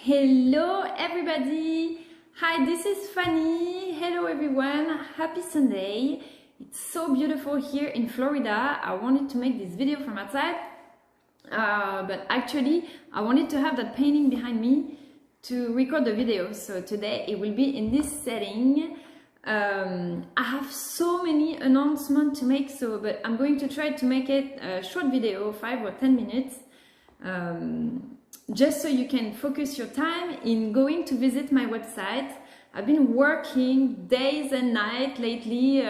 Hello everybody! Hi, this is Fanny. Hello everyone. Happy Sunday. It's so beautiful here in Florida. I wanted to make this video from outside, but actually I wanted to have that painting behind me to record the video. So today it will be in this setting. I have so many announcements to make, but I'm going to try to make it a short video, 5 or 10 minutes. Just so you can focus your time in going to visit my website. I've been working days and nights lately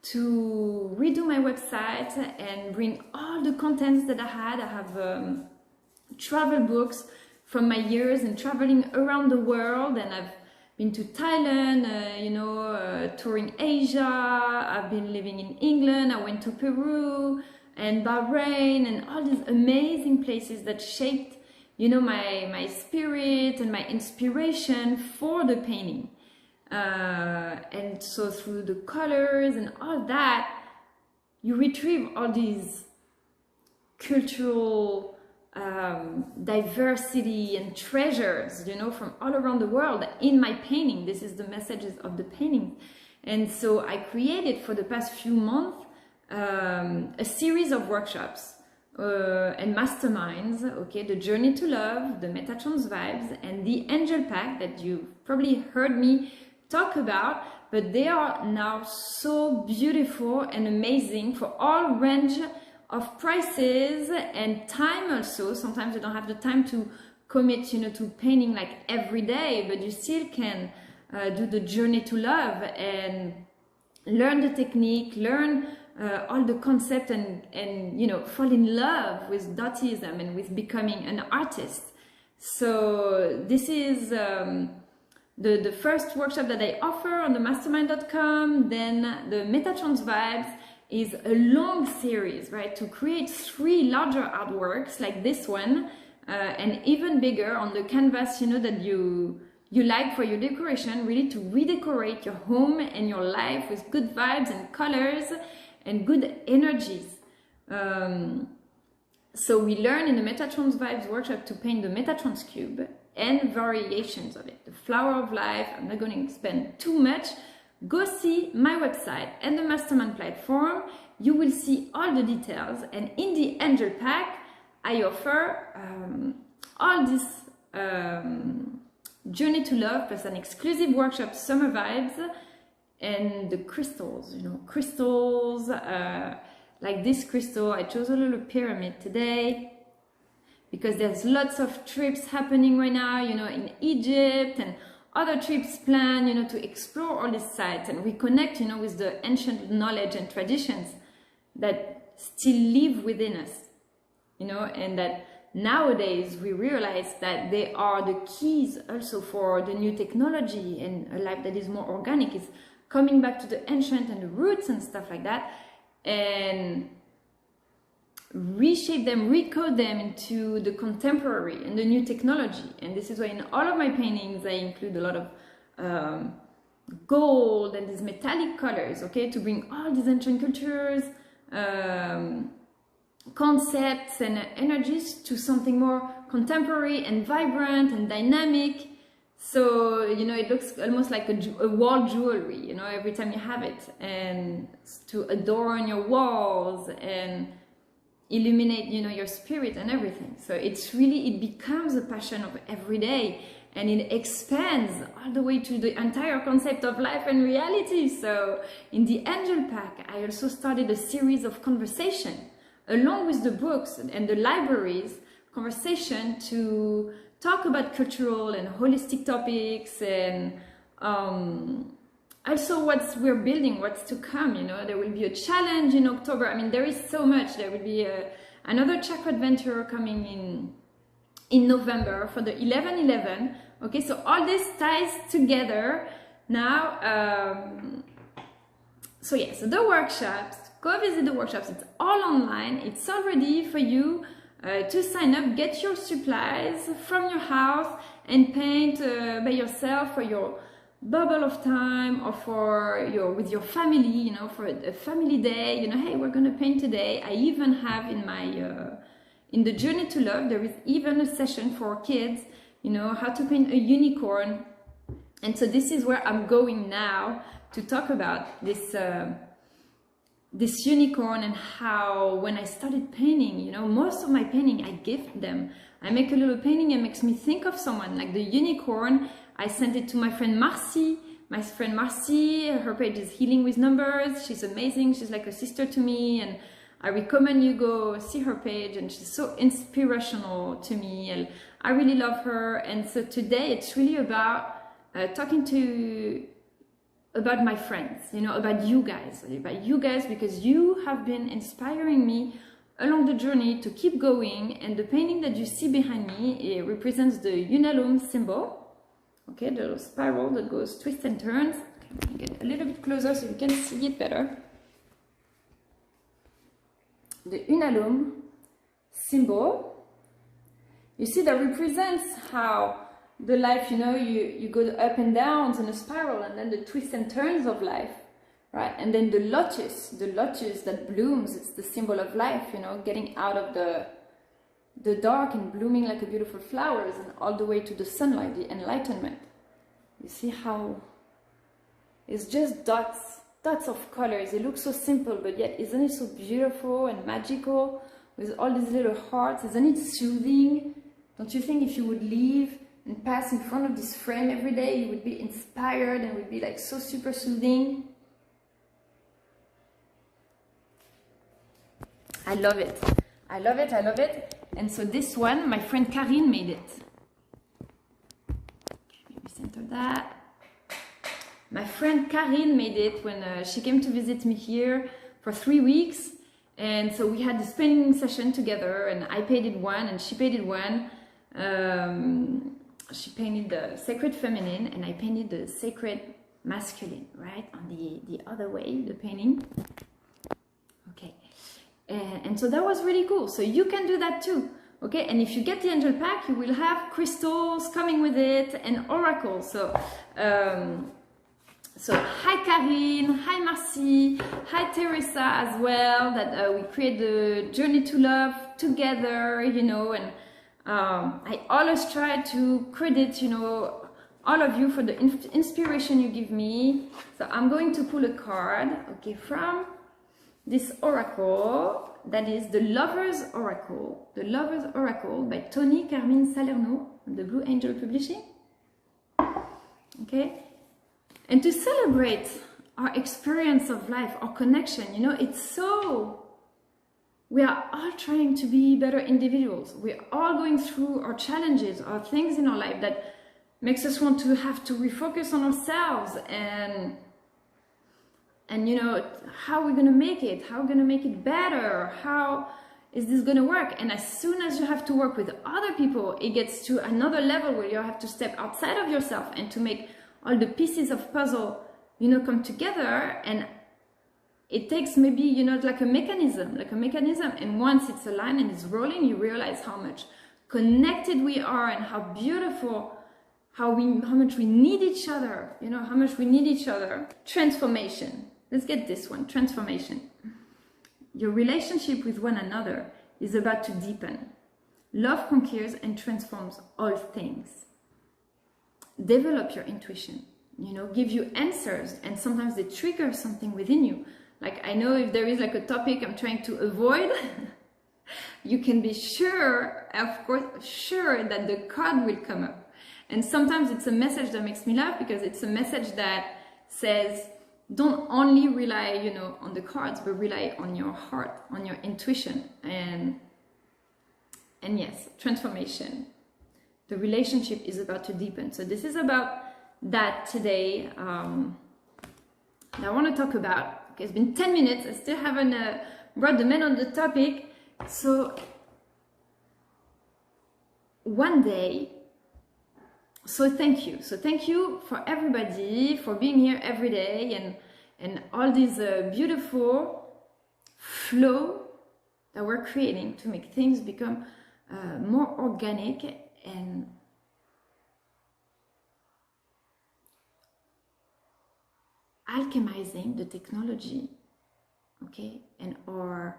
to redo my website and bring all the contents that I had. I have travel books from my years and traveling around the world, and I've been to Thailand, touring Asia. I've been living in England. I went to Peru and Bahrain and all these amazing places that shaped my spirit and my inspiration for the painting. And so through the colors and all that, you retrieve all these cultural diversity and treasures, from all around the world in my painting. This is the messages of the painting. And so I created for the past few months a series of workshops and masterminds, okay, the journey to love, the Metatron's vibes, and the angel pack that you've probably heard me talk about, but they are now so beautiful and amazing for all range of prices and time also. Sometimes you don't have the time to commit, to painting like every day, but you still can do the journey to love and learn the technique, learn all the concept and fall in love with Dottism and with becoming an artist. So this is the first workshop that I offer on the mastermind.com. Then the Metatron's Vibes is a long series, right? To create 3 larger artworks like this one and even bigger on the canvas, that you like for your decoration, really to redecorate your home and your life with good vibes and colors and good energies. So we learn in the Metatron's Vibes workshop to paint the Metatron's cube and variations of it. The flower of life. I'm not going to spend too much. Go see my website and the Mastermind platform. You will see all the details. And in the Angel Pack, I offer all this Journey to Love plus an exclusive workshop, Summer Vibes, and the crystals, crystals like this crystal. I chose a little pyramid today because there's lots of trips happening right now, in Egypt, and other trips planned, to explore all these sites and reconnect, with the ancient knowledge and traditions that still live within us, and that nowadays we realize that they are the keys also for the new technology and a life that is more organic. Is coming back to the ancient and the roots and stuff like that, and reshape them, recode them into the contemporary and the new technology. And this is why in all of my paintings I include a lot of gold and these metallic colors, okay, to bring all these ancient cultures, concepts and energies to something more contemporary and vibrant and dynamic. So, it looks almost like a wall jewelry, every time you have it, and to adorn your walls and illuminate, your spirit and everything. So it becomes a passion of every day, and it expands all the way to the entire concept of life and reality. So in the Angel Pack, I also started a series of conversation along with the books and the libraries, conversation to talk about cultural and holistic topics, and also what we're building, what's to come. There will be a challenge in October. I mean, there is so much. There will be another chakra adventure coming in November for the 11/11. Okay, so all this ties together now. So yes, so the workshops, go visit the workshops. It's all online. It's all ready for you to sign up, get your supplies from your house and paint by yourself for your bubble of time, or with your family, for a family day, hey, we're gonna paint today. I even have in my in the Journey to Love, there is even a session for kids you know, how to paint a unicorn. And so this is where I'm going now to talk about this this unicorn, and how when I started painting, you know, most of my painting I gift them. I make a little painting and makes me think of someone, like the unicorn. I sent it to my friend Marcy. My friend Marcy, her page is Healing with Numbers. She's amazing. She's like a sister to me, and I recommend you go see her page, and she's so inspirational to me, and I really love her. And so today it's really about talking about my friends, you know, about you guys, because you have been inspiring me along the journey to keep going. And the painting that you see behind me, it represents the unalome symbol. Okay, the little spiral that goes twists and turns. Okay, get a little bit closer so you can see it better. The unalome symbol, you see, that represents how the life, you know, you go up and downs in a spiral, and then the twists and turns of life, right? And then the lotus that blooms, it's the symbol of life, you know, getting out of the dark and blooming like a beautiful flowers, and all the way to the sunlight, the enlightenment. You see how it's just dots of colors. It looks so simple, but yet isn't it so beautiful and magical with all these little hearts? Isn't it soothing? Don't you think if you would leave and pass in front of this frame every day, you would be inspired and would be like so super soothing? I love it. I love it. I love it. And so this one, my friend Karine made it. Okay, maybe center that. My friend Karine made it when she came to visit me here for 3 weeks. And so we had this painting session together, and I painted one and she painted one. She painted the sacred feminine and I painted the sacred masculine, right? On the other way, the painting. Okay. And so that was really cool. So you can do that too. Okay. And if you get the angel pack, you will have crystals coming with it and oracles. So, so hi Karine, hi Marcy, hi Teresa as well, that we create the journey to love together, you know, and I always try to credit, you know, all of you for the inspiration you give me. So I'm going to pull a card, okay, from this oracle, that is the Lover's Oracle. The Lover's Oracle by Tony Carmine Salerno from the Blue Angel Publishing. Okay, and to celebrate our experience of life, our connection, you know, it's so... We are all trying to be better individuals. We're all going through our challenges, our things in our life that makes us want to have to refocus on ourselves and you know, how we're going to make it, how we're going to make it better, how is this going to work? And as soon as you have to work with other people, it gets to another level where you have to step outside of yourself and to make all the pieces of puzzle, you know, come together. And it takes maybe, you know, like a mechanism, and once it's aligned and it's rolling, you realize how much connected we are and how beautiful, how much we need each other, you know, how much we need each other. Transformation. Let's get this one, transformation. Your relationship with one another is about to deepen. Love conquers and transforms all things. Develop your intuition, you know, give you answers, and sometimes they trigger something within you. Like, I know if there is like a topic I'm trying to avoid, you can be sure, of course, sure that the card will come up. And sometimes it's a message that makes me laugh, because it's a message that says, don't only rely, you know, on the cards, but rely on your heart, on your intuition. And yes, transformation. The relationship is about to deepen. So this is about that today. I want to talk about. Okay, it's been 10 minutes. I still haven't brought the men on the topic. So one day. So thank you. So thank you for everybody for being here every day and all these beautiful flow that we're creating to make things become more organic and alchemizing the technology, okay, and our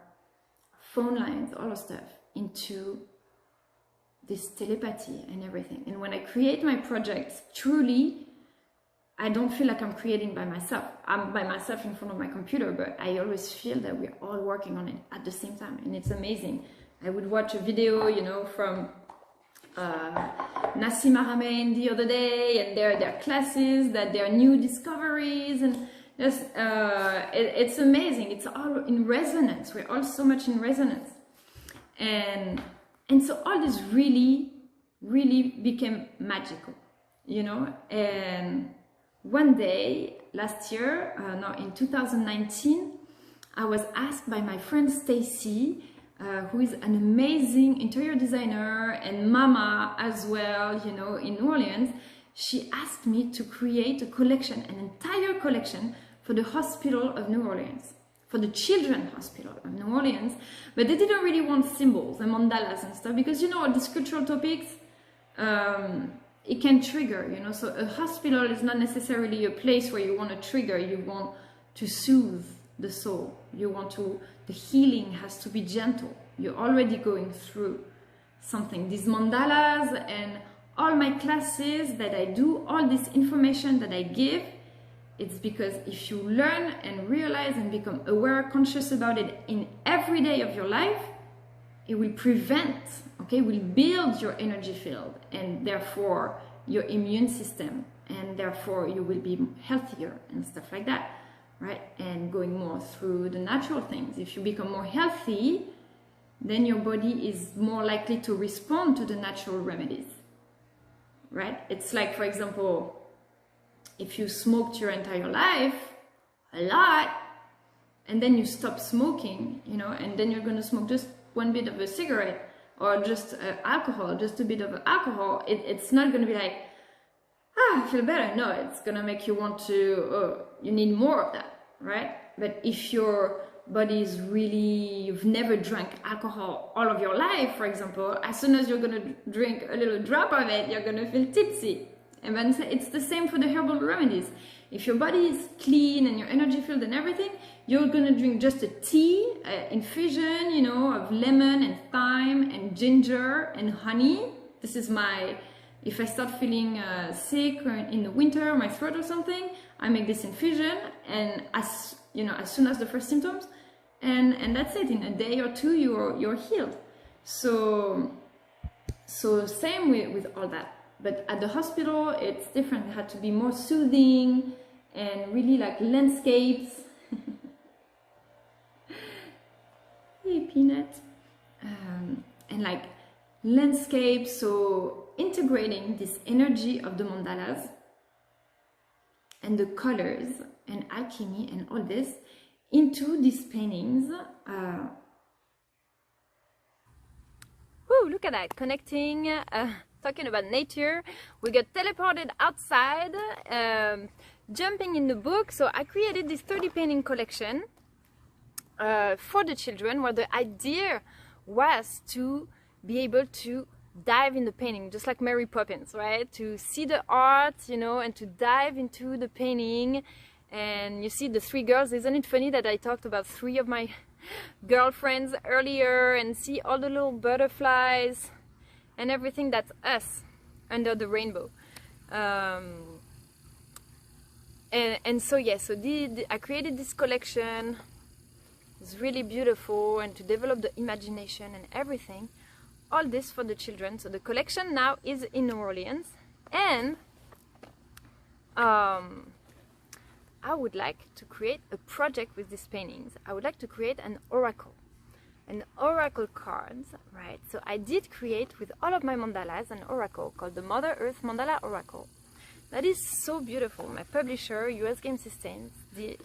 phone lines, all of stuff, into this telepathy and everything. And when I create my projects, truly, I don't feel like I'm creating by myself. I'm by myself in front of my computer, but I always feel that we're all working on it at the same time, and it's amazing. I would watch a video, you know, from Nassim Haramein the other day, and their classes, that their new discoveries, and just it's amazing. It's all in resonance. We're all so much in resonance, and so all this really became magical, you know. And one day last year, no, in 2019, I was asked by my friend Stacy, who is an amazing interior designer and mama as well, you know, in New Orleans. She asked me to create a collection, an entire collection for the hospital of New Orleans, for the Children's Hospital of New Orleans. But they didn't really want symbols and mandalas and stuff, because, you know, these cultural topics, it can trigger, you know. So a hospital is not necessarily a place where you want to trigger. You want to soothe the soul. You want to, the healing has to be gentle. You're already going through something. These mandalas and all my classes that I do, all this information that I give, it's because if you learn and realize and become aware, conscious about it in every day of your life, it will prevent, okay, will build your energy field, and therefore your immune system, and therefore you will be healthier and stuff like that, right? And going more through the natural things. If you become more healthy, then your body is more likely to respond to the natural remedies, right? It's like, for example, if you smoked your entire life a lot, and then you stop smoking, you know, and then you're going to smoke just one bit of a cigarette, or just alcohol, just a bit of alcohol, it's not going to be like, I feel better. No, it's going to make you want to, you need more of that, right? But if your body is really, you've never drank alcohol all of your life, for example, as soon as you're going to drink a little drop of it, you're going to feel tipsy. And then it's the same for the herbal remedies. If your body is clean and your energy field and everything, you're gonna drink just a tea, infusion, you know, of lemon and thyme and ginger and honey. This is my, if I start feeling sick or in the winter, my throat or something, I make this infusion, and as you know, as soon as the first symptoms, and that's it. In a day or two, you're healed. So same with all that. But at the hospital, it's different. It had to be more soothing and really like landscapes. Hey, Peanut. And like landscapes, so integrating this energy of the mandalas and the colors and alchemy and all this into these paintings. Woo, look at that, connecting. Talking about nature, we got teleported outside, jumping in the book. So I created this 30 painting collection for the children, where the idea was to be able to dive in the painting, just like Mary Poppins, right? To see the art, you know, and to dive into the painting. And you see the three girls. Isn't it funny that I talked about three of my girlfriends earlier, and see all the little butterflies and everything that's us under the rainbow. And so yeah, so I created this collection. It's really beautiful, and to develop the imagination and everything, all this for the children. So the collection now is in New Orleans, and I would like to create a project with these paintings. I would like to create an oracle cards, right? So I did create with all of my mandalas an oracle called the Mother Earth Mandala Oracle. That is so beautiful. My publisher, US Game Systems, did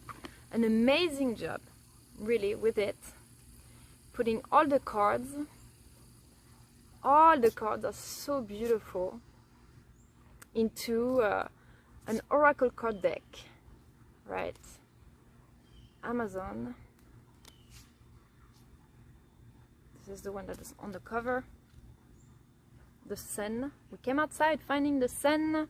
an amazing job, really, with it. Putting all the cards are so beautiful into an oracle card deck, right? Amazon. This is the one that is on the cover. The sun. We came outside finding the sun.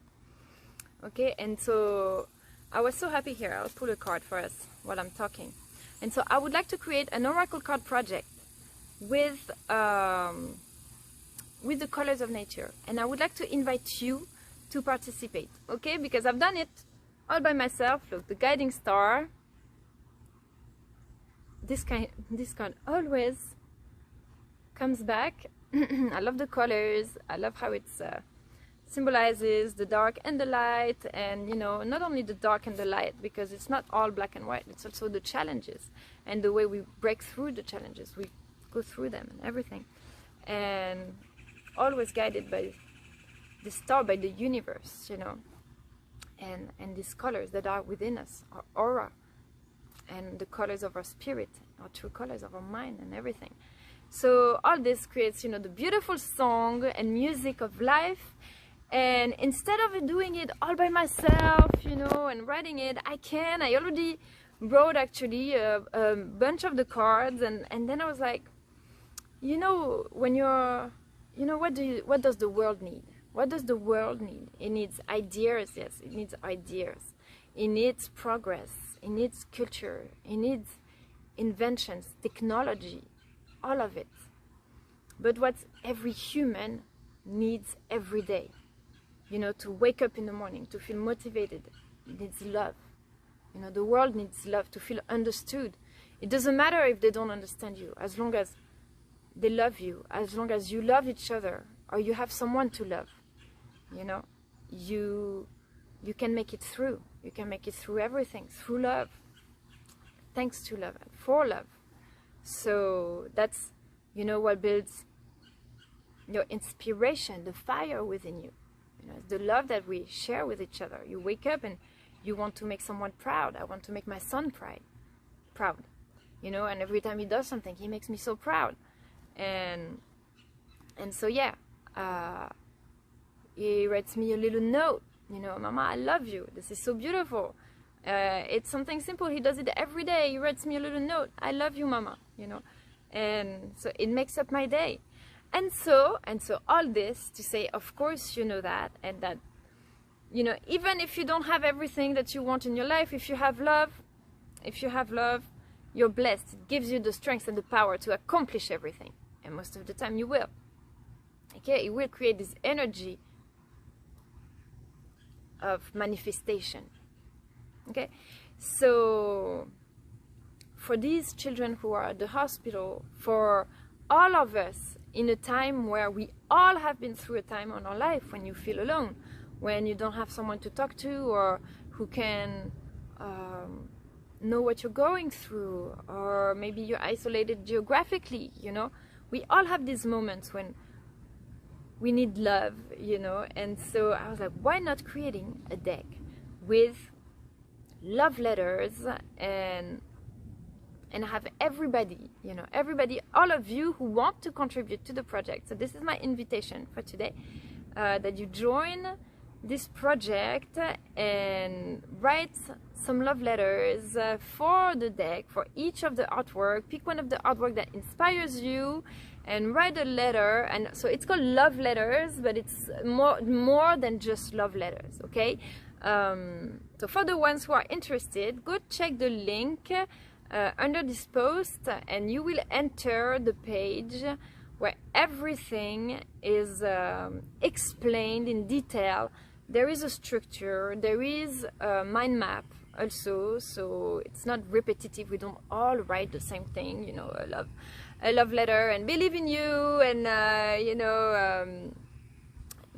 Okay, and so I was so happy here. I'll pull a card for us while I'm talking. And so I would like to create an oracle card project with with the colors of nature. And I would like to invite you to participate, okay? Because I've done it all by myself. Look, the guiding star. This kind always comes back. I love the colors. I love how it's symbolizes the dark and the light, and you know, not only the dark and the light, because it's not all black and white, it's also the challenges and the way we break through the challenges, we go through them and everything, and always guided by the star, by the universe, you know, and these colors that are within us, our aura, and the colors of our spirit, our true colors of our mind and everything. So all this creates, you know, the beautiful song and music of life. And instead of doing it all by myself, you know, and writing it, I already wrote actually a bunch of the cards, and then I was like, you know, when you're, you know, what does the world need? What does the world need? It needs ideas, yes, it needs ideas. It needs progress, it needs culture, it needs inventions, technology, all of it. But what every human needs every day, you know, to wake up in the morning, to feel motivated, it needs love. You know, the world needs love, to feel understood. It doesn't matter if they don't understand you, as long as they love you, as long as you love each other, or you have someone to love, you know, you can make it through. You can make it through everything, through love, thanks to love, and for love. So that's, you know, what builds your inspiration, the fire within you. You know, it's the love that we share with each other. You wake up and you want to make someone proud. I want to make my son proud. You know, and every time he does something, he makes me so proud. And so yeah, he writes me a little note. You know, Mama, I love you. This is so beautiful. It's something simple. He does it every day. He writes me a little note. I love you, Mama. You know, and so it makes up my day. And so all this to say, of course, you know that, and that, you know, even if you don't have everything that you want in your life, if you have love, you're blessed. It gives you the strength and the power to accomplish everything. And most of the time you will. Okay, it will create this energy of manifestation. Okay, so for these children who are at the hospital, for all of us, in a time where we all have been through a time in our life when you feel alone, when you don't have someone to talk to, or who can know what you're going through, or maybe you're isolated geographically, you know. We all have these moments when we need love, you know. And so I was like, why not creating a deck with love letters and have everybody, you know, all of you who want to contribute to the project. So this is my invitation for today, that you join this project and write some love letters for the deck, for each of the artwork. Pick one of the artwork that inspires you and write a letter. And so it's called love letters, but it's more than just love letters, okay? So for the ones who are interested, go check the link under this post, and you will enter the page where everything is explained in detail. There is a structure, there is a mind map also, so it's not repetitive. We don't all write the same thing, you know, a love letter and believe in you, and you know,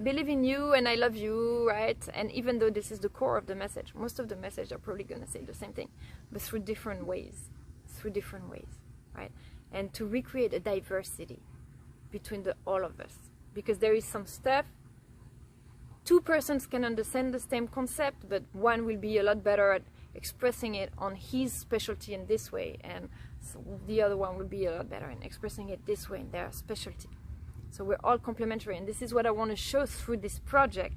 believe in you and I love you, right? And even though this is the core of the message, most of the message are probably gonna say the same thing, but through different ways, right? And to recreate a diversity between all of us, because there is some stuff two persons can understand the same concept, but one will be a lot better at expressing it on his specialty in this way, and so the other one will be a lot better in expressing it this way in their specialty. So we're all complementary, and this is what I want to show through this project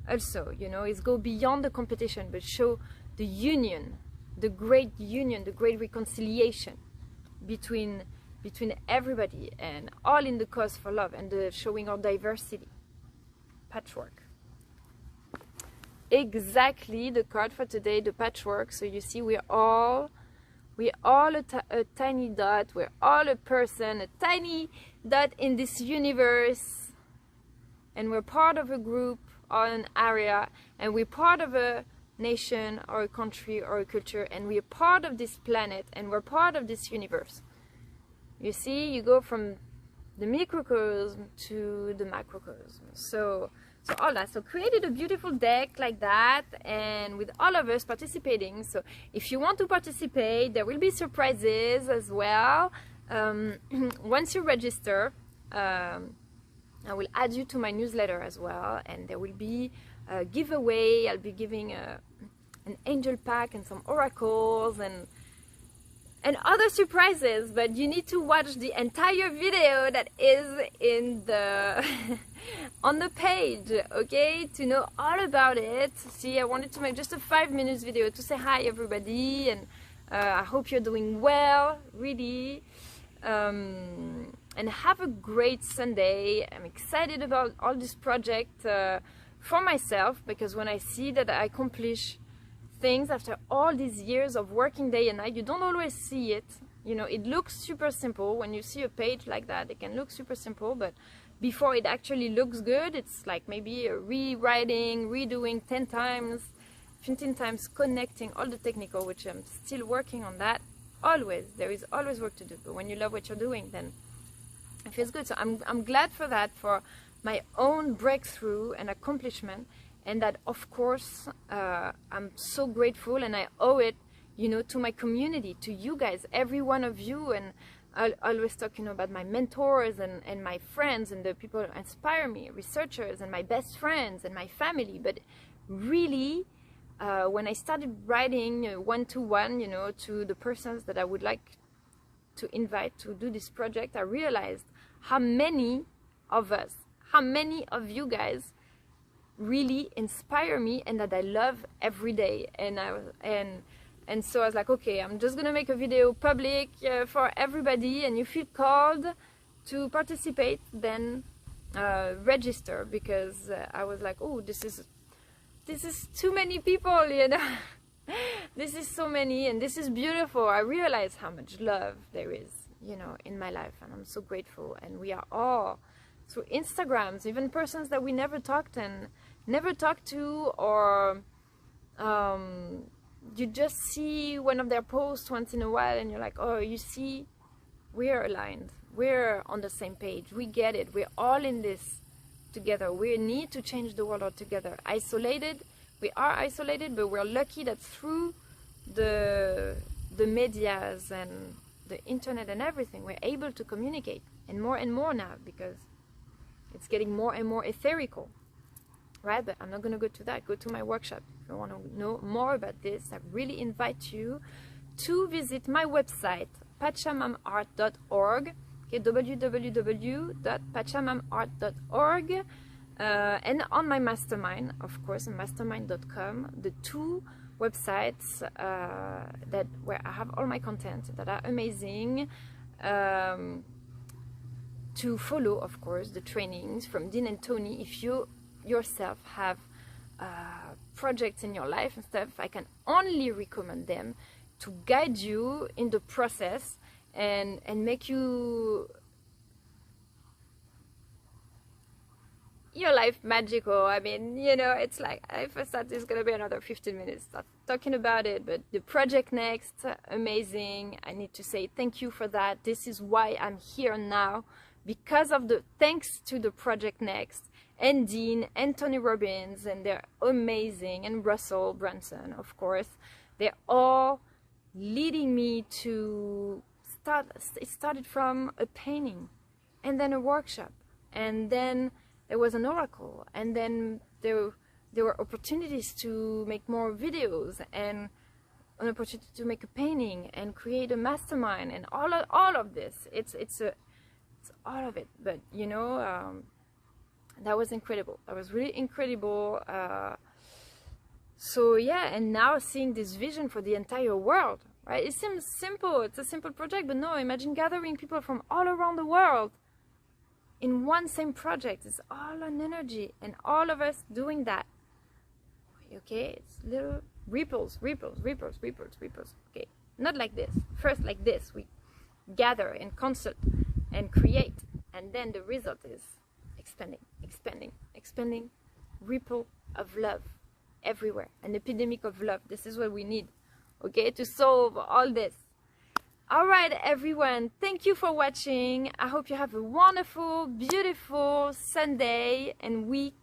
also, you know, is go beyond the competition, but show the union, the great reconciliation between everybody, and all in the cause for love, and the showing our diversity. Patchwork. Exactly the card for today, the patchwork. So you see, we're all a tiny dot. We're all a person, a tiny dot in this universe, and we're part of a group or an area, and we're part of a nation or a country or a culture, and we're part of this planet, and we're part of this universe. You see, you go from the microcosm to the macrocosm. So all that. So created a beautiful deck like that, and with all of us participating. So if you want to participate, there will be surprises as well. Once you register, I will add you to my newsletter as well, and there will be a giveaway. I'll be giving an angel pack and some oracles and other surprises, but you need to watch the entire video that is in the on the page, okay, to know all about it. See, I wanted to make just a 5-minute video to say hi everybody, and I hope you're doing well, really, and have a great Sunday. I'm excited about all this project for myself, because when I see that I accomplish things after all these years of working day and night, you don't always see it. You know, it looks super simple when you see a page like that. It can look super simple, but before it actually looks good, it's like maybe rewriting, redoing 10 times, 15 times, connecting all the technical, which I'm still working on that. Always, there is always work to do, but when you love what you're doing, then it feels good. So I'm glad for that, for my own breakthrough and accomplishment. And that, of course, I'm so grateful, and I owe it, you know, to my community, to you guys, every one of you. And I always talk, you know, about my mentors and my friends and the people who inspire me, researchers and my best friends and my family. But really, when I started writing one-to-one, you know, to the persons that I would like to invite to do this project, I realized how many of us, how many of you guys really inspire me, and that I love every day. And so I was like, okay, I'm just gonna make a video public for everybody, and you feel called to participate, then register, because I was like, oh, this is too many people, you know. This is so many, and this is beautiful. I realize how much love there is, you know, in my life, and I'm so grateful. And we are all through Instagrams, even persons that we never talked to, or you just see one of their posts once in a while, and you're like, oh, you see, we're aligned, we're on the same page, we get it, we're all in this together. We need to change the world all together. Isolated, we are isolated, but we're lucky that through the medias and the internet and everything, we're able to communicate, and more now, because it's getting more and more etherical, right? But I'm not going to go to that. Go to my workshop. If you want to know more about this, I really invite you to visit my website, pachamamart.org, okay, www.pachamamart.org, and on my mastermind, of course, mastermind.com, the two websites where I have all my content that are amazing. To follow, of course, the trainings from Dean and Tony. If you yourself have projects in your life and stuff, I can only recommend them to guide you in the process and make you your life magical. I mean, you know, it's like, if I start, it's gonna be another 15 minutes talking about it, but the project next, amazing. I need to say thank you for that. This is why I'm here now, because of thanks to the project next, and Dean and Tony Robbins, and they're amazing, and Russell Brunson, of course. They're all leading me to start. It started from a painting, and then a workshop, and then there was an oracle, and then there were opportunities to make more videos, and an opportunity to make a painting and create a mastermind, and all of this. It's all of it. But you know, that was incredible. That was really incredible. So yeah, and now seeing this vision for the entire world, right? It seems simple. It's a simple project, but no, imagine gathering people from all around the world in one same project. It's all an energy, and all of us doing that. Okay, it's little ripples. Okay, not like this. First like this, we gather and consult and create, and then the result is expanding, expanding, expanding. Ripple of love everywhere. An epidemic of love. This is what we need, okay, to solve all this. All right, everyone. Thank you for watching. I hope you have a wonderful, beautiful Sunday and week.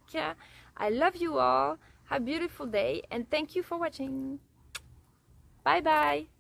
I love you all. Have a beautiful day, and thank you for watching. Bye-bye.